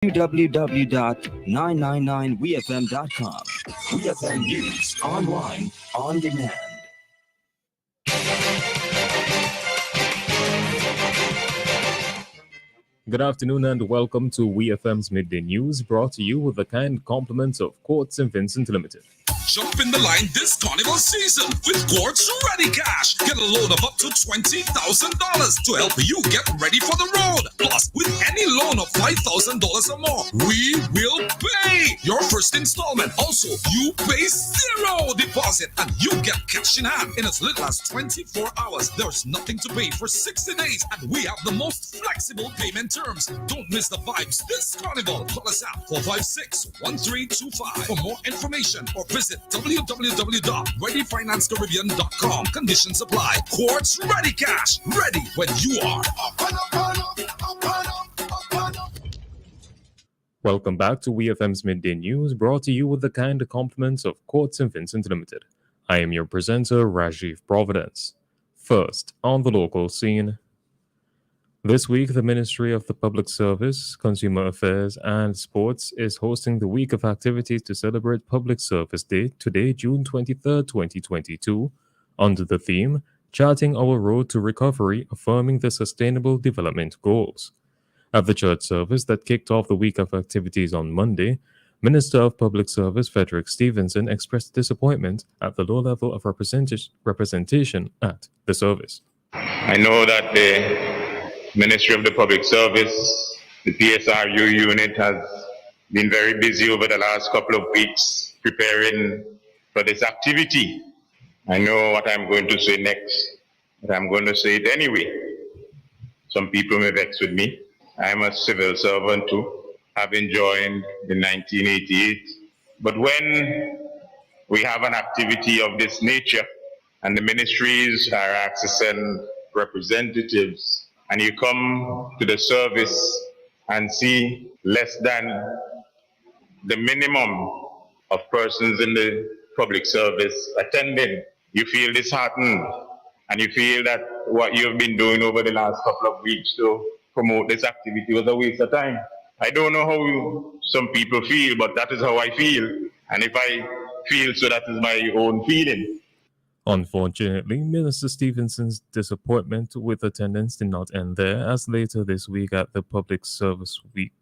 www.999wefm.com. WeFM News, online, on demand. Good afternoon and welcome to WeFM's Midday News, brought to you with the kind compliments of Court St. Vincent Limited. Jump in the line this carnival season with Quartz Ready Cash. Get a loan of up to $20,000 to help you get ready for the road. Plus, with any loan of $5,000 or more, we will pay your first installment. Also, you pay zero deposit and you get cash in hand in as little as 24 hours. There's nothing to pay for 60 days and we have the most flexible payment terms. Don't miss the vibes this carnival. Call us at 456-1325 for more information or visit www.readyfinancecaribbean.com. Conditions apply. Quartz Ready Cash. Ready when you are. Welcome back to WeFM's Midday News, brought to you with the kind compliments of Court St. Vincent Limited. I am your presenter, Rajiv Providence. First, on the local scene. This week, the Ministry of the Public Service, Consumer Affairs and Sports is hosting the week of activities to celebrate Public Service Day today, June 23rd, 2022, under the theme, Charting Our Road to Recovery, Affirming the Sustainable Development Goals. At the church service that kicked off the week of activities on Monday, Minister of Public Service Frederick Stevenson expressed disappointment at the low level of representation at the service. I know that the Ministry of the Public Service, the PSRU unit, has been very busy over the last couple of weeks preparing for this activity. I know what I'm going to say next, but I'm going to say it anyway. Some people may vex with me. I'm a civil servant too, having joined in 1988. But when we have an activity of this nature and the ministries are accessing representatives, and you come to the service and see less than the minimum of persons in the public service attending, you feel disheartened and you feel that what you've been doing over the last couple of weeks to promote this activity was a waste of time. I don't know how some people feel, but that is how I feel. And if I feel so, that is my own feeling. Unfortunately, Minister Stevenson's disappointment with attendance did not end there, as later this week at the Public Service Week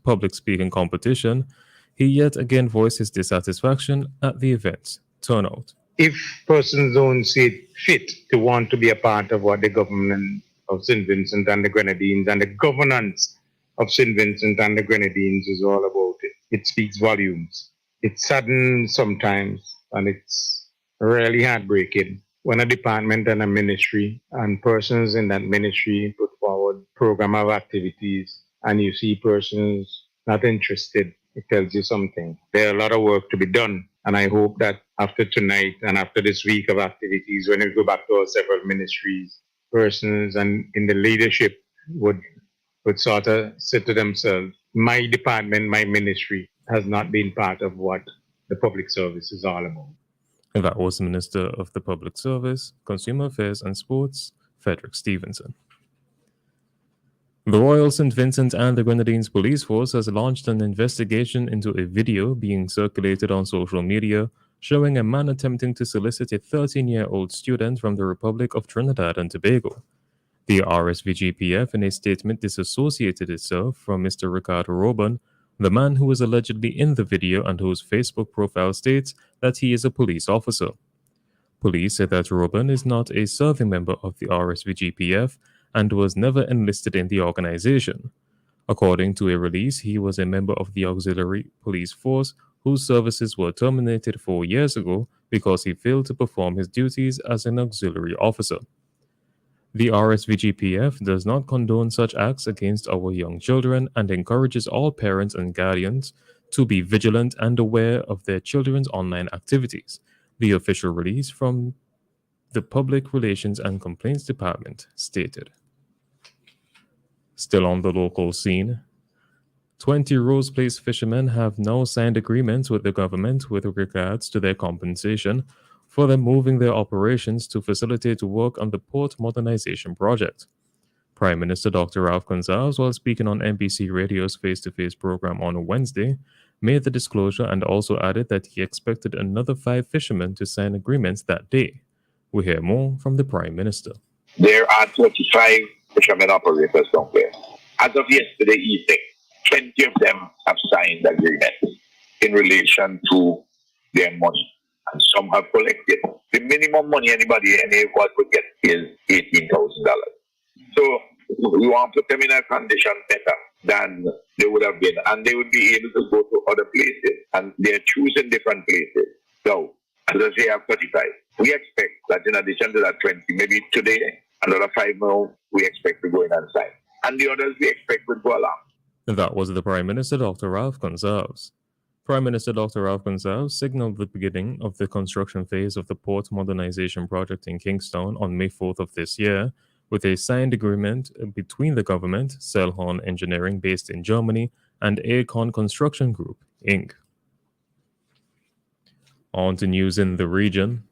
public speaking competition, he yet again voiced his dissatisfaction at the event's turnout. If persons don't see it fit to want to be a part of what the government of St. Vincent and the Grenadines and the governance of St. Vincent and the Grenadines is all about, it speaks volumes. It saddens sometimes, and it's really heartbreaking when a department and a ministry and persons in that ministry put forward program of activities and you see persons not interested. It tells you something. There's a lot of work to be done, and I hope that after tonight and after this week of activities, when we go back to our several ministries, persons and in the leadership would sort of say to themselves, my department, my ministry has not been part of what the public service is all about. And that was the Minister of the Public Service, Consumer Affairs and Sports, Frederick Stevenson. The Royal St. Vincent and the Grenadines Police Force has launched an investigation into a video being circulated on social media showing a man attempting to solicit a 13-year-old student from the Republic of Trinidad and Tobago. The RSVGPF in a statement disassociated itself from Mr. Ricardo Robin, the man who was allegedly in the video and whose Facebook profile states that he is a police officer. Police said that Robin is not a serving member of the RSVGPF and was never enlisted in the organization. According to a release, he was a member of the auxiliary police force whose services were terminated 4 years ago because he failed to perform his duties as an auxiliary officer. The RSVGPF does not condone such acts against our young children and encourages all parents and guardians to be vigilant and aware of their children's online activities, the official release from the Public Relations and Complaints Department stated. Still on the local scene, 20 Rose Place fishermen have now signed agreements with the government with regards to their compensation for them moving their operations to facilitate work on the port modernization project. Prime Minister Dr. Ralph Gonsalves, while speaking on NBC Radio's face-to-face program on Wednesday, made the disclosure and also added that he expected another 5 fishermen to sign agreements that day. We hear more from the Prime Minister. There are 25 fishermen operators down there. As of yesterday evening, 20 of them have signed agreements in relation to their money, and some have collected. The minimum money anyone would get is $18,000. So we want to put them in a condition better than they would have been, and they would be able to go to other places, and they're choosing different places. So, as I say, I have 35. We expect that in addition to that 20, maybe today, another 5 more we expect to go in and sign. And the others we expect would go along. That was the Prime Minister, Dr. Ralph Gonsalves. Prime Minister Dr. Ralph Gonsalves signaled the beginning of the construction phase of the port modernization project in Kingstown on May 4th of this year, with a signed agreement between the government, Selhorn Engineering based in Germany, and Aecon Construction Group, Inc. On to news in the region.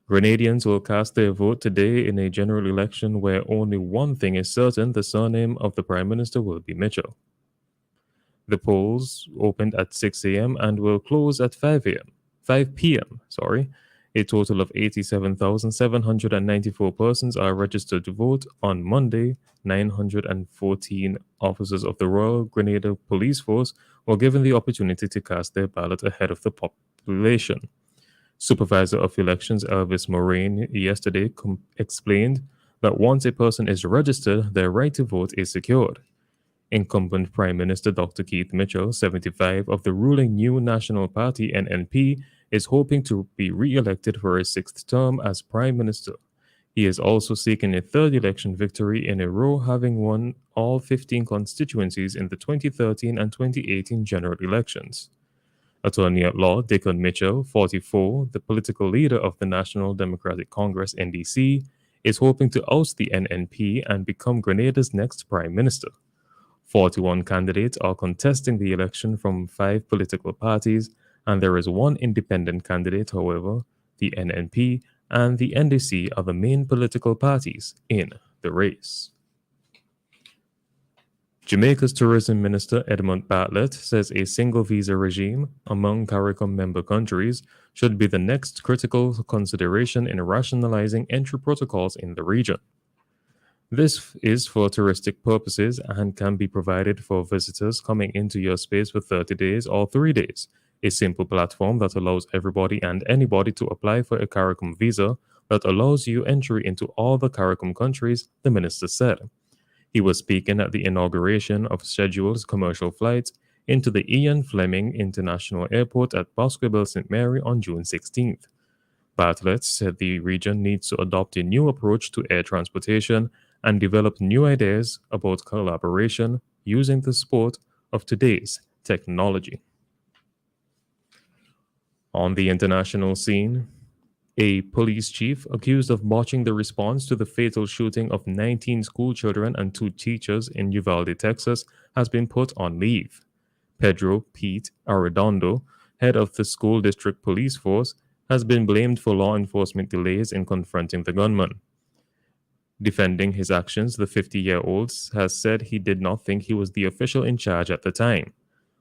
Grenadians will cast their vote today in a general election where only one thing is certain: the surname of the Prime Minister will be Mitchell. The polls opened at 6 a.m. and will close at 5 p.m. A total of 87,794 persons are registered to vote on Monday. 914 officers of the Royal Grenada Police Force were given the opportunity to cast their ballot ahead of the population. Supervisor of Elections Elvis Moraine yesterday explained that once a person is registered, their right to vote is secured. Incumbent Prime Minister Dr. Keith Mitchell, 75, of the ruling New National Party (NNP), is hoping to be re-elected for a 6th term as Prime Minister. He is also seeking a 3rd election victory in a row, having won all 15 constituencies in the 2013 and 2018 general elections. Attorney at Law Dickon Mitchell, 44, the political leader of the National Democratic Congress (NDC), is hoping to oust the NNP and become Grenada's next Prime Minister. 41 candidates are contesting the election from 5 political parties, and there is one independent candidate. However, the NNP and the NDC are the main political parties in the race. Jamaica's Tourism Minister Edmund Bartlett says a single visa regime among CARICOM member countries should be the next critical consideration in rationalizing entry protocols in the region. This is for touristic purposes and can be provided for visitors coming into your space for 30 days or 3 days, a simple platform that allows everybody and anybody to apply for a CARICOM visa that allows you entry into all the CARICOM countries, the minister said. He was speaking at the inauguration of scheduled commercial flights into the Ian Fleming International Airport at Boscobel St. Mary on June 16th. Bartlett said the region needs to adopt a new approach to air transportation and develop new ideas about collaboration using the support of today's technology. On the international scene, a police chief accused of botching the response to the fatal shooting of 19 school children and 2 teachers in Uvalde, Texas, has been put on leave. Pedro Pete Arredondo, head of the school district police force, has been blamed for law enforcement delays in confronting the gunman. Defending his actions, the 50-year-old has said he did not think he was the official in charge at the time.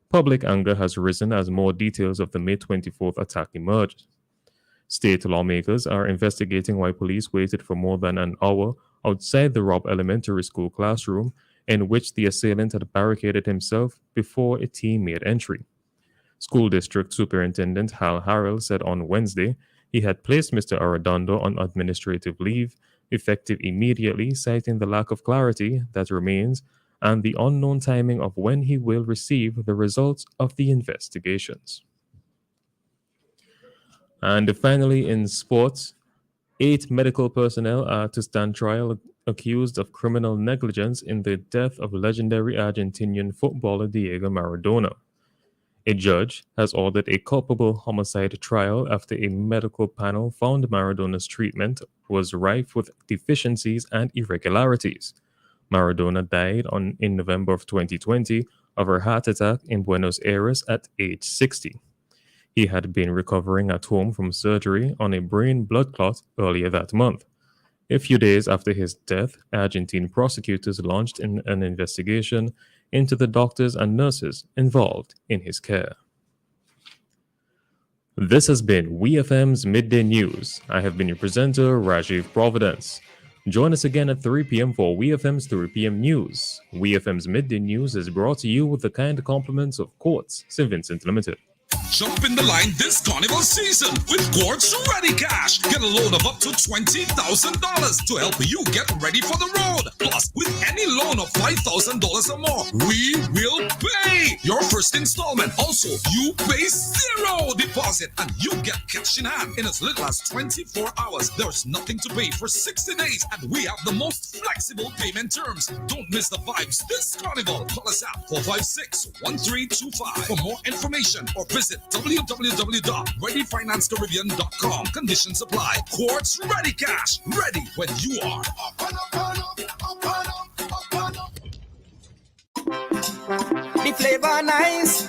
Public anger has risen as more details of the May 24th attack emerged. State lawmakers are investigating why police waited for more than an hour outside the Robb Elementary School classroom in which the assailant had barricaded himself before a team made entry. School District Superintendent Hal Harrell said on Wednesday he had placed Mr. Arredondo on administrative leave, effective immediately, citing the lack of clarity that remains and the unknown timing of when he will receive the results of the investigations. And finally, in sports, 8 medical personnel are to stand trial accused of criminal negligence in the death of legendary Argentinian footballer Diego Maradona. A judge has ordered a culpable homicide trial after a medical panel found Maradona's treatment was rife with deficiencies and irregularities. Maradona died in November of 2020 of a heart attack in Buenos Aires at age 60. He had been recovering at home from surgery on a brain blood clot earlier that month. A few days after his death, Argentine prosecutors launched an investigation into the doctors and nurses involved in his care. This has been WEFM's Midday News. I have been your presenter, Rajiv Providence. Join us again at 3 p.m. for WEFM's 3 p.m. News. WEFM's Midday News is brought to you with the kind compliments of Courts St. Vincent Limited. Jump in the line this carnival season with Quartz Ready Cash. Get a loan of up to $20,000 to help you get ready for the road. Plus, with any loan of $5,000 or more, we will pay your first installment. Also, you pay zero deposit and you get cash in hand in as little as 24 hours. There's nothing to pay for 60 days and we have the most flexible payment terms. Don't miss the vibes this carnival. Call us at 456-1325 for more information or visit www.readyfinancecaribbean.com. Conditions apply. Quartz Ready Cash. Ready when you are. The flavor nice,